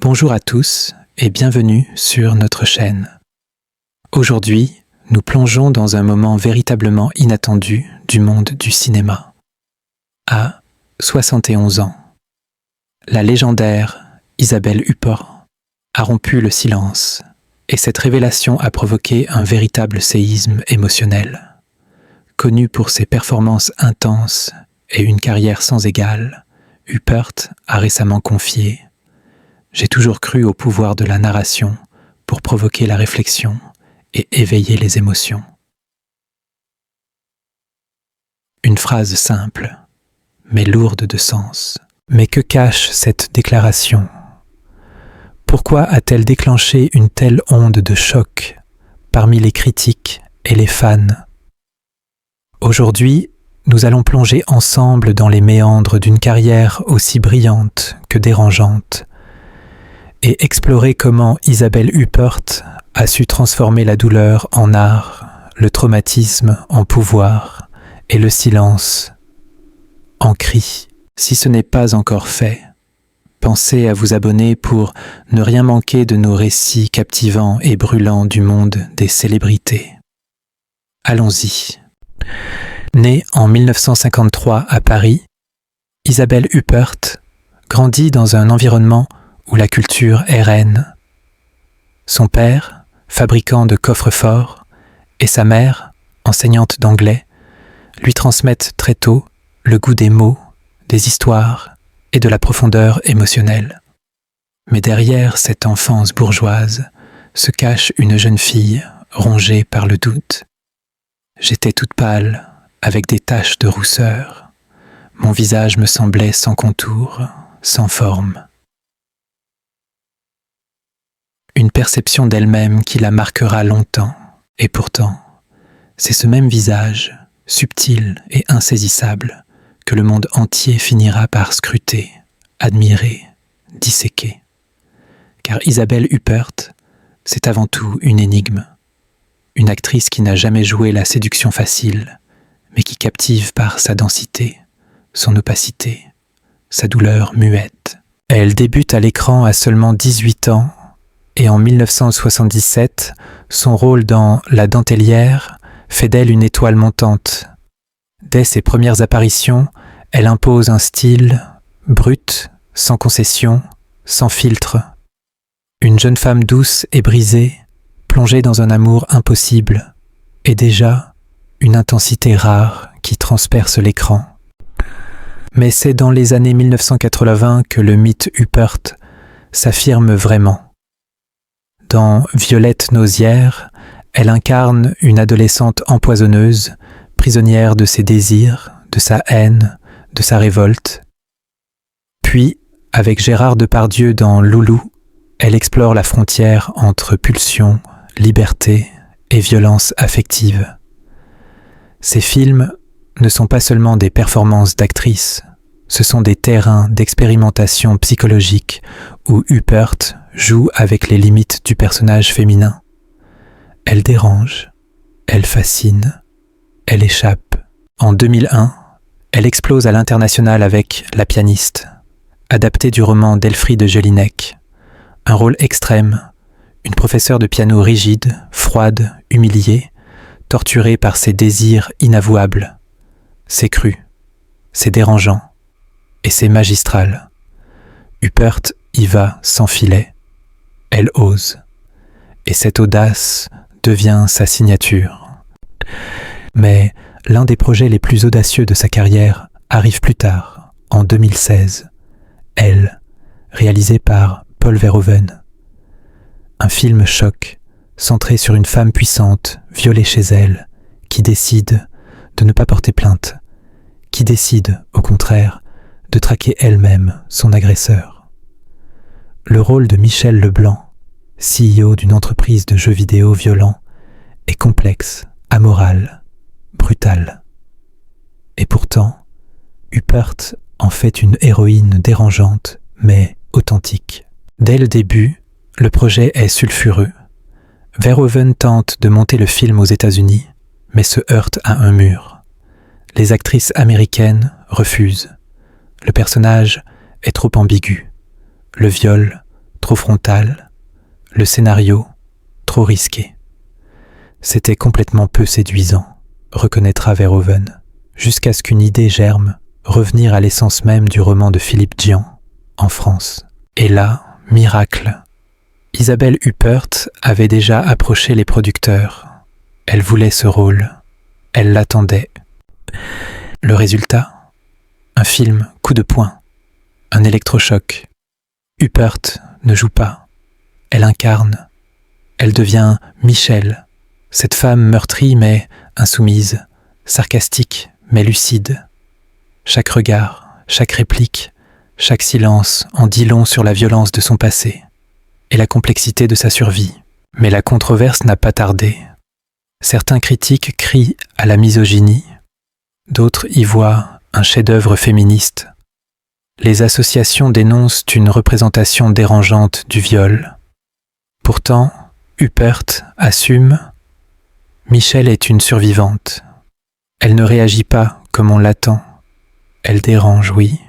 Bonjour à tous et bienvenue sur notre chaîne. Aujourd'hui, nous plongeons dans un moment véritablement inattendu du monde du cinéma. À 71 ans, la légendaire Isabelle Huppert a rompu le silence et cette révélation a provoqué un véritable séisme émotionnel. Connue pour ses performances intenses et une carrière sans égale, Huppert a récemment confié « J'ai toujours cru au pouvoir de la narration pour provoquer la réflexion et éveiller les émotions. » Une phrase simple, mais lourde de sens. Mais que cache cette déclaration ? Pourquoi a-t-elle déclenché une telle onde de choc parmi les critiques et les fans ? Aujourd'hui, nous allons plonger ensemble dans les méandres d'une carrière aussi brillante que dérangeante et explorer comment Isabelle Huppert a su transformer la douleur en art, le traumatisme en pouvoir et le silence en cri. Si ce n'est pas encore fait, pensez à vous abonner pour ne rien manquer de nos récits captivants et brûlants du monde des célébrités. Allons-y. Née en 1953 à Paris, Isabelle Huppert grandit dans un environnement où la culture est reine. Son père, fabricant de coffres-forts, et sa mère, enseignante d'anglais, lui transmettent très tôt le goût des mots, des histoires et de la profondeur émotionnelle. Mais derrière cette enfance bourgeoise se cache une jeune fille rongée par le doute. J'étais toute pâle, avec des taches de rousseur. Mon visage me semblait sans contour, sans forme. Une perception d'elle-même qui la marquera longtemps. Et pourtant, c'est ce même visage, subtil et insaisissable, que le monde entier finira par scruter, admirer, disséquer. Car Isabelle Huppert, c'est avant tout une énigme. Une actrice qui n'a jamais joué la séduction facile, mais qui captive par sa densité, son opacité, sa douleur muette. Elle débute à l'écran à seulement 18 ans, et en 1977, son rôle dans La Dentelière fait d'elle une étoile montante. Dès ses premières apparitions, elle impose un style brut, sans concession, sans filtre. Une jeune femme douce et brisée, plongée dans un amour impossible, et déjà une intensité rare qui transperce l'écran. Mais c'est dans les années 1980 que le mythe Huppert s'affirme vraiment. Dans Violette Nozière, elle incarne une adolescente empoisonneuse, prisonnière de ses désirs, de sa haine, de sa révolte. Puis, avec Gérard Depardieu dans Loulou, elle explore la frontière entre pulsion, liberté et violence affective. Ces films ne sont pas seulement des performances d'actrices, ce sont des terrains d'expérimentation psychologique où Huppert joue avec les limites du personnage féminin. Elle dérange, elle fascine, elle échappe. En 2001, elle explose à l'international avec La pianiste, adaptée du roman d'Elfriede Jelinek. Un rôle extrême, une professeure de piano rigide, froide, humiliée, torturée par ses désirs inavouables. C'est cru, c'est dérangeant, et c'est magistral. Huppert y va sans filet. Elle ose, et cette audace devient sa signature. Mais l'un des projets les plus audacieux de sa carrière arrive plus tard, en 2016. Elle, réalisé par Paul Verhoeven. Un film choc, centré sur une femme puissante, violée chez elle, qui décide de ne pas porter plainte, qui décide, au contraire, de traquer elle-même son agresseur. Le rôle de Michel Leblanc, CEO d'une entreprise de jeux vidéo violents, est complexe, amoral, brutal. Et pourtant, Huppert en fait une héroïne dérangeante, mais authentique. Dès le début, le projet est sulfureux. Verhoeven tente de monter le film aux États-Unis, mais se heurte à un mur. Les actrices américaines refusent. Le personnage est trop ambigu. Le viol, trop frontal, le scénario trop risqué. C'était complètement peu séduisant, reconnaîtra Verhoeven, jusqu'à ce qu'une idée germe, revenir à l'essence même du roman de Philippe Djian, en France. Et là, miracle. Isabelle Huppert avait déjà approché les producteurs. Elle voulait ce rôle. Elle l'attendait. Le résultat ? Un film coup de poing. Un électrochoc. Huppert ne joue pas. Elle incarne. Elle devient Michel, cette femme meurtrie mais insoumise, sarcastique mais lucide. Chaque regard, chaque réplique, chaque silence en dit long sur la violence de son passé et la complexité de sa survie. Mais la controverse n'a pas tardé. Certains critiques crient à la misogynie, d'autres y voient un chef-d'œuvre féministe. Les associations dénoncent une représentation dérangeante du viol. Pourtant, Huppert assume « Michel est une survivante. Elle ne réagit pas comme on l'attend. Elle dérange, oui,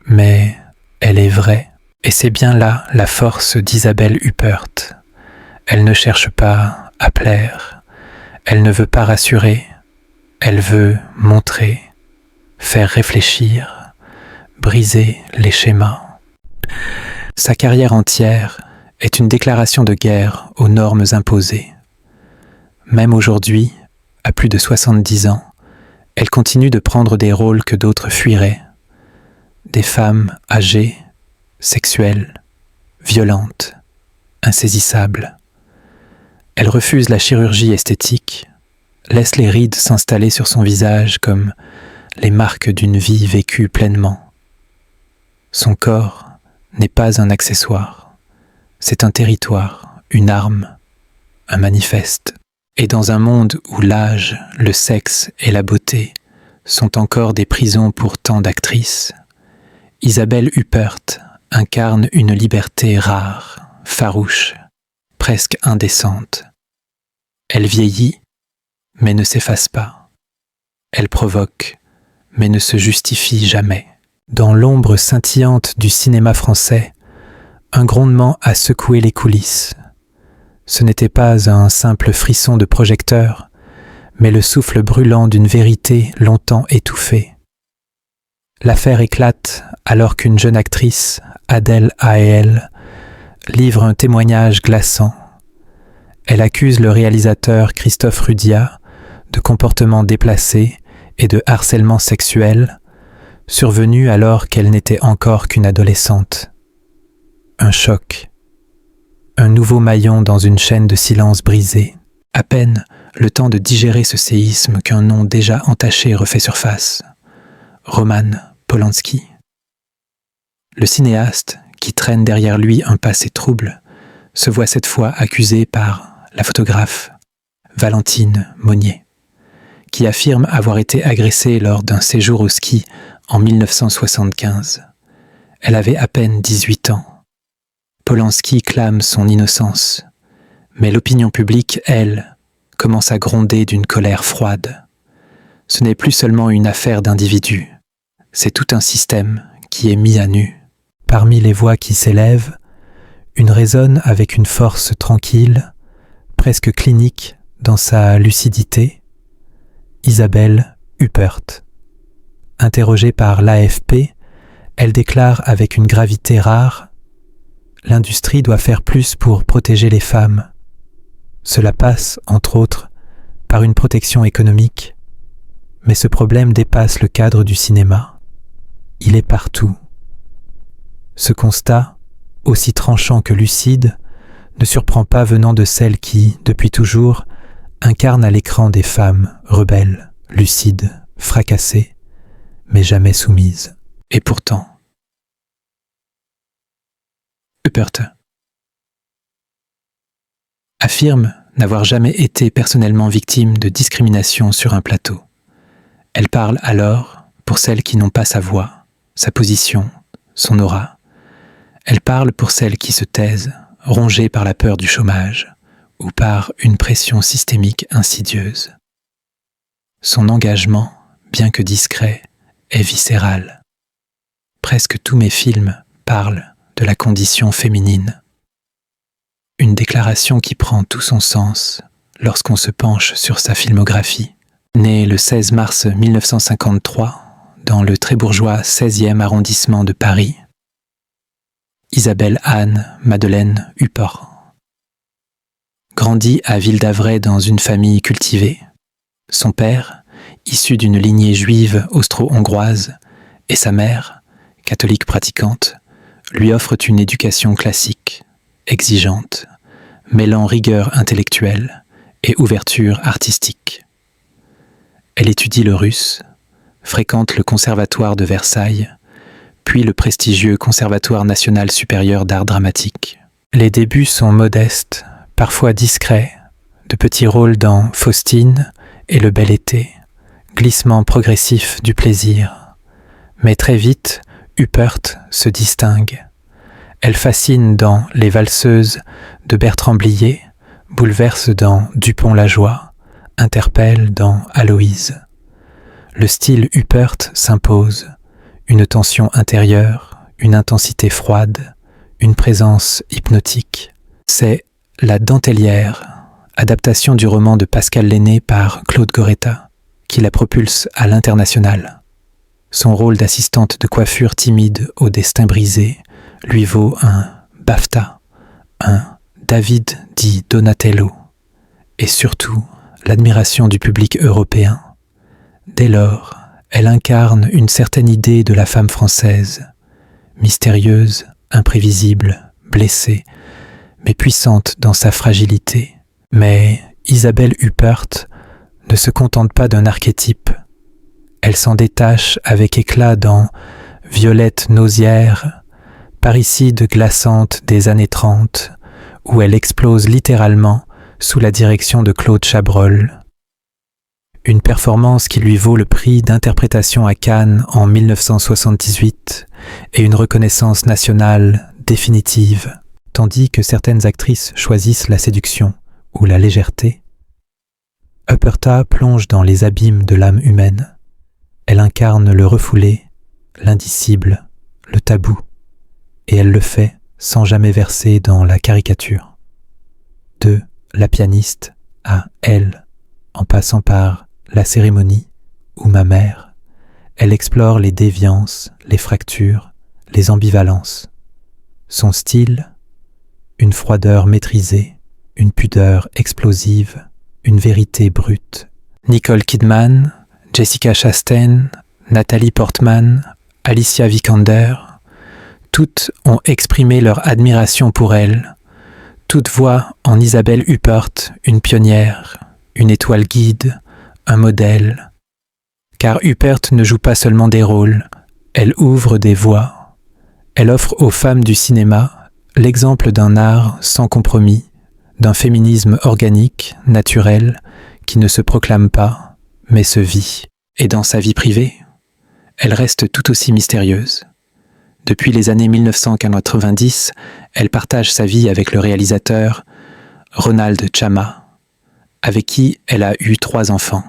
mais elle est vraie. » Et c'est bien là la force d'Isabelle Huppert. Elle ne cherche pas à plaire. Elle ne veut pas rassurer. Elle veut montrer, faire réfléchir, briser les schémas. Sa carrière entière est une déclaration de guerre aux normes imposées. Même aujourd'hui, à plus de 70 ans, elle continue de prendre des rôles que d'autres fuiraient. Des femmes âgées, sexuelles, violentes, insaisissables. Elle refuse la chirurgie esthétique, laisse les rides s'installer sur son visage comme les marques d'une vie vécue pleinement. Son corps n'est pas un accessoire, c'est un territoire, une arme, un manifeste. Et dans un monde où l'âge, le sexe et la beauté sont encore des prisons pour tant d'actrices, Isabelle Huppert incarne une liberté rare, farouche, presque indécente. Elle vieillit, mais ne s'efface pas. Elle provoque, mais ne se justifie jamais. Dans l'ombre scintillante du cinéma français, un grondement a secoué les coulisses. Ce n'était pas un simple frisson de projecteur, mais le souffle brûlant d'une vérité longtemps étouffée. L'affaire éclate alors qu'une jeune actrice, Adèle Haenel, livre un témoignage glaçant. Elle accuse le réalisateur Christophe Rudia de comportements déplacés et de harcèlement sexuel, survenu alors qu'elle n'était encore qu'une adolescente. Un choc. Un nouveau maillon dans une chaîne de silence brisée. À peine le temps de digérer ce séisme qu'un nom déjà entaché refait surface. Roman Polanski. Le cinéaste, qui traîne derrière lui un passé trouble, se voit cette fois accusé par la photographe Valentine Monnier, qui affirme avoir été agressée lors d'un séjour au ski en 1975. Elle avait à peine 18 ans. Polanski clame son innocence, mais l'opinion publique, elle, commence à gronder d'une colère froide. Ce n'est plus seulement une affaire d'individus, c'est tout un système qui est mis à nu. Parmi les voix qui s'élèvent, une résonne avec une force tranquille, presque clinique dans sa lucidité, Isabelle Huppert. Interrogée par l'AFP, elle déclare avec une gravité rare: l'industrie doit faire plus pour protéger les femmes. Cela passe, entre autres, par une protection économique, mais ce problème dépasse le cadre du cinéma. Il est partout. Ce constat, aussi tranchant que lucide, ne surprend pas venant de celle qui, depuis toujours, incarne à l'écran des femmes rebelles, lucides, fracassées, mais jamais soumises. Et pourtant, Huppert affirme n'avoir jamais été personnellement victime de discrimination sur un plateau. Elle parle alors pour celles qui n'ont pas sa voix, sa position, son aura. Elle parle pour celles qui se taisent, rongées par la peur du chômage ou par une pression systémique insidieuse. Son engagement, bien que discret, est viscéral. Presque tous mes films parlent de la condition féminine. une déclaration qui prend tout son sens lorsqu'on se penche sur sa filmographie. Née le 16 mars 1953 dans le très bourgeois 16e arrondissement de Paris, Isabelle Anne Madeleine Huppert grandit à Ville-d'Avray dans une famille cultivée. Son père, issu d'une lignée juive austro-hongroise, et sa mère, catholique pratiquante, lui offrent une éducation classique, exigeante, mêlant rigueur intellectuelle et ouverture artistique. Elle étudie le russe, fréquente le conservatoire de Versailles, puis le prestigieux Conservatoire national supérieur d'art dramatique. Les débuts sont modestes, parfois discrets, de petits rôles dans Faustine et Le Bel Été, glissement progressif du plaisir. Mais très vite, Huppert se distingue. Elle fascine dans Les Valseuses de Bertrand Blier, bouleverse dans Dupont-la-Joie, interpelle dans Aloïse. Le style Huppert s'impose, une tension intérieure, une intensité froide, une présence hypnotique. C'est La Dentelière, adaptation du roman de Pascal Lenné par Claude Goretta, qui la propulse à l'international. Son rôle d'assistante de coiffure timide au destin brisé lui vaut un BAFTA, un David di Donatello, et surtout l'admiration du public européen. Dès lors, elle incarne une certaine idée de la femme française, mystérieuse, imprévisible, blessée, mais puissante dans sa fragilité. Mais Isabelle Huppert ne se contente pas d'un archétype. Elle s'en détache avec éclat dans Violette nausière, parricide glaçante des années 30, où elle explose littéralement sous la direction de Claude Chabrol. Une performance qui lui vaut le prix d'interprétation à Cannes en 1978 et une reconnaissance nationale définitive, tandis que certaines actrices choisissent la séduction ou la légèreté. Hupperta plonge dans les abîmes de l'âme humaine. Elle incarne le refoulé, l'indicible, le tabou, et elle le fait sans jamais verser dans la caricature. De La pianiste à Elle, en passant par La cérémonie ou Ma mère, elle explore les déviances, les fractures, les ambivalences. Son style, une froideur maîtrisée, une pudeur explosive, une vérité brute. Nicole Kidman, Jessica Chastain, Nathalie Portman, Alicia Vikander, toutes ont exprimé leur admiration pour elle. Toutes voient en Isabelle Huppert une pionnière, une étoile guide, un modèle. Car Huppert ne joue pas seulement des rôles, elle ouvre des voies. Elle offre aux femmes du cinéma l'exemple d'un art sans compromis, d'un féminisme organique, naturel, qui ne se proclame pas, mais se vit. Et dans sa vie privée, elle reste tout aussi mystérieuse. Depuis les années 1990, elle partage sa vie avec le réalisateur Ronald Chama, avec qui elle a eu 3 enfants.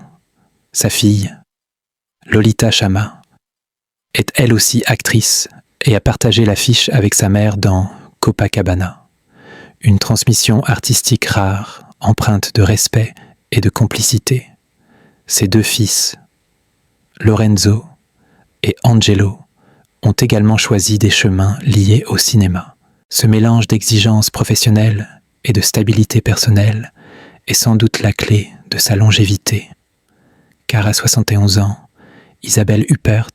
Sa fille, Lolita Chama, est elle aussi actrice et a partagé l'affiche avec sa mère dans Copacabana, une transmission artistique rare, empreinte de respect et de complicité. Ses 2 fils, Lorenzo et Angelo, ont également choisi des chemins liés au cinéma. Ce mélange d'exigence professionnelle et de stabilité personnelle est sans doute la clé de sa longévité. Car à 71 ans, Isabelle Huppert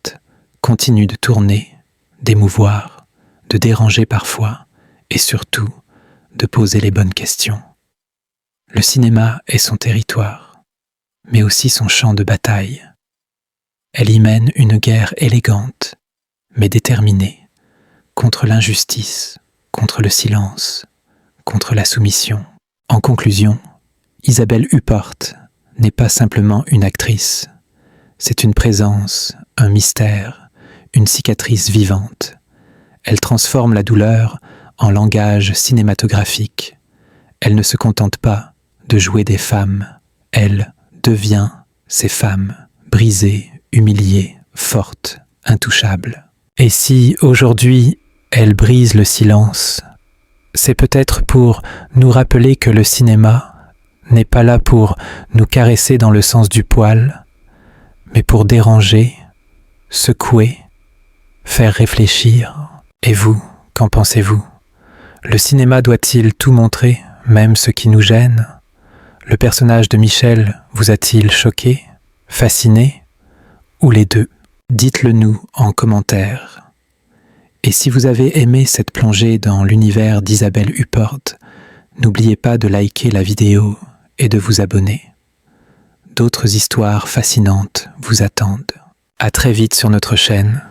continue de tourner, d'émouvoir, de déranger parfois, et surtout de poser les bonnes questions. Le cinéma est son territoire, mais aussi son champ de bataille. Elle y mène une guerre élégante, mais déterminée, contre l'injustice, contre le silence, contre la soumission. En conclusion, Isabelle Huppert n'est pas simplement une actrice, c'est une présence, un mystère, une cicatrice vivante. Elle transforme la douleur en langage cinématographique. Elle ne se contente pas de jouer des femmes, elle devient ces femmes, brisées, humiliées, fortes, intouchables. Et si aujourd'hui elle brise le silence, c'est peut-être pour nous rappeler que le cinéma n'est pas là pour nous caresser dans le sens du poil, mais pour déranger, secouer, faire réfléchir. Et vous, qu'en pensez-vous? Le cinéma doit-il tout montrer, même ce qui nous gêne? Le personnage de Michel vous a-t-il choqué, fasciné, ou les deux? Dites-le nous en commentaire. Et si vous avez aimé cette plongée dans l'univers d'Isabelle Huppert, n'oubliez pas de liker la vidéo et de vous abonner. D'autres histoires fascinantes vous attendent. À très vite sur notre chaîne.